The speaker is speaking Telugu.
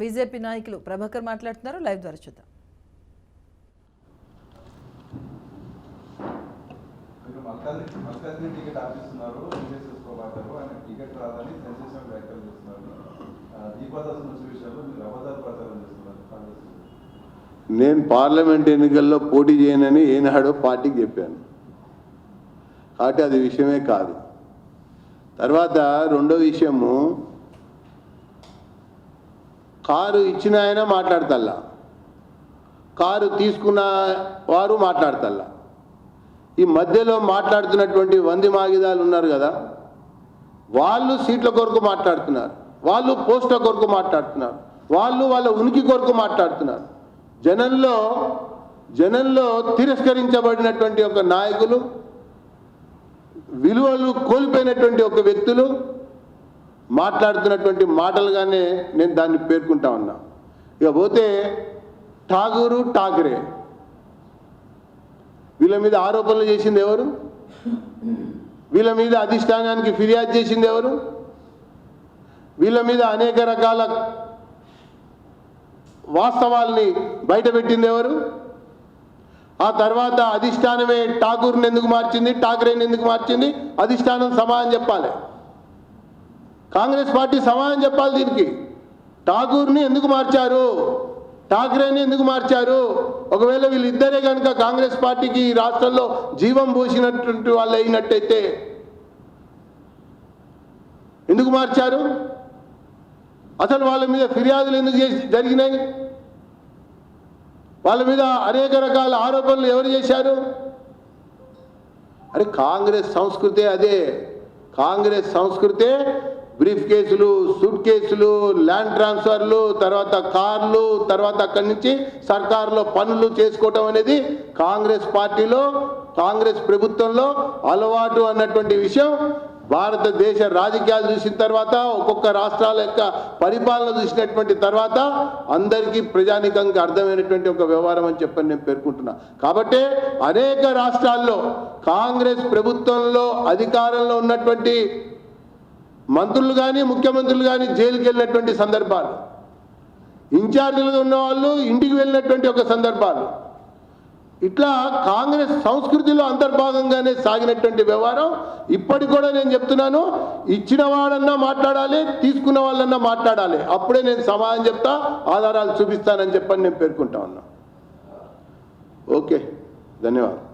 బీజేపీ నాయకులు ప్రభాకర్ మాట్లాడుతున్నారు. లైవ్ ద్వారా చూద్దాం. టికెట్ ఆపిస్తున్నారు టికెట్ రాదని సెన్సేషన్ వ్యాఖ్యలు చేస్తున్నారు. దీపాదాస్ విషయంలో మీరు అబద్ధాలు ప్రచారం చేస్తున్నారు. నేను పార్లమెంట్ ఎన్నికల్లో పోటీ చేయనని ఏనాడో పార్టీకి చెప్పాను కాబట్టి అది విషయమే కాదు. తర్వాత రెండో విషయము, కారు ఇచ్చిన ఆయన మాట్లాడతల్లా, కారు తీసుకున్న వారు మాట్లాడతల్లా. ఈ మధ్యలో మాట్లాడుతున్నటువంటి వంది మాగిదాలు ఉన్నారు కదా, వాళ్ళు సీట్ల కొరకు మాట్లాడుతున్నారు, వాళ్ళు పోస్టుల కొరకు మాట్లాడుతున్నారు, వాళ్ళు వాళ్ళ ఉనికి కొరకు మాట్లాడుతున్నారు. జనంలో తిరస్కరించబడినటువంటి ఒక నాయకులు, విలువలు కోల్పోయినటువంటి ఒక వ్యక్తులు మాట్లాడుతున్నటువంటి మాటలుగానే నేను దాన్ని పేర్కొంటా ఉన్నా. ఇక పోతే ఠాగూరు ఠాకరే వీళ్ళ మీద ఆరోపణలు చేసింది ఎవరు? వీళ్ళ మీద అధిష్టానానికి ఫిర్యాదు చేసింది ఎవరు? వీళ్ళ మీద అనేక రకాల వాస్తవాల్ని బయటపెట్టింది ఎవరు? ఆ తర్వాత అధిష్టానమే ఠాగూర్ని ఎందుకు మార్చింది, ఠాకరేని ఎందుకు మార్చింది? అధిష్టానం సమాధానం చెప్పాలి, కాంగ్రెస్ పార్టీ సమాధానం చెప్పాలి దీనికి. ఠాగూర్ని ఎందుకు మార్చారు, ఠాకరేని ఎందుకు మార్చారు? ఒకవేళ వీళ్ళిద్దరే కనుక కాంగ్రెస్ పార్టీకి ఈ రాష్ట్రంలో జీవం పోసినటువంటి వాళ్ళు అయినట్టయితే ఎందుకు మార్చారు? అసలు వాళ్ళ మీద ఫిర్యాదులు ఎందుకు జరిగినాయి? వాళ్ళ మీద అనేక రకాల ఆరోపణలు ఎవరు చేశారు? అరే కాంగ్రెస్ సంస్కృతే అదే. కాంగ్రెస్ సంస్కృతే బ్రీఫ్ కేసులు, సూట్ కేసులు, ల్యాండ్ ట్రాన్స్ఫర్లు, తర్వాత కార్లు, తర్వాత అక్కడి నుంచి సర్కారులో పనులు చేసుకోవటం అనేది కాంగ్రెస్ పార్టీలో, కాంగ్రెస్ ప్రభుత్వంలో అలవాటు అన్నటువంటి విషయం భారతదేశ రాజకీయాలు చూసిన తర్వాత, ఒక్కొక్క రాష్ట్రాల యొక్క పరిపాలన చూసినటువంటి తర్వాత అందరికీ ప్రజానికంగా అర్థమైనటువంటి ఒక వ్యవహారం అని చెప్పని నేను పేర్కొంటున్నా. కాబట్టి అనేక రాష్ట్రాల్లో కాంగ్రెస్ ప్రభుత్వంలో అధికారంలో ఉన్నటువంటి మంత్రులు కానీ ముఖ్యమంత్రులు కానీ జైలుకి వెళ్ళినటువంటి సందర్భాలు, ఇన్ఛార్జీలుగా ఉన్న వాళ్ళు ఇంటికి వెళ్ళినటువంటి ఒక సందర్భాలు, ఇట్లా కాంగ్రెస్ సంస్కృతిలో అంతర్భాగంగానే సాగినటువంటి వ్యవహారం ఇప్పటికి కూడా నేను చెప్తున్నాను. ఇచ్చిన వాడన్నా మాట్లాడాలి, తీసుకున్న వాళ్ళన్నా మాట్లాడాలి, అప్పుడే నేను సమాధానం చెప్తా, ఆధారాలు చూపిస్తానని చెప్పని నేను పేర్కొంటా ఉన్నా. ఓకే, ధన్యవాదాలు.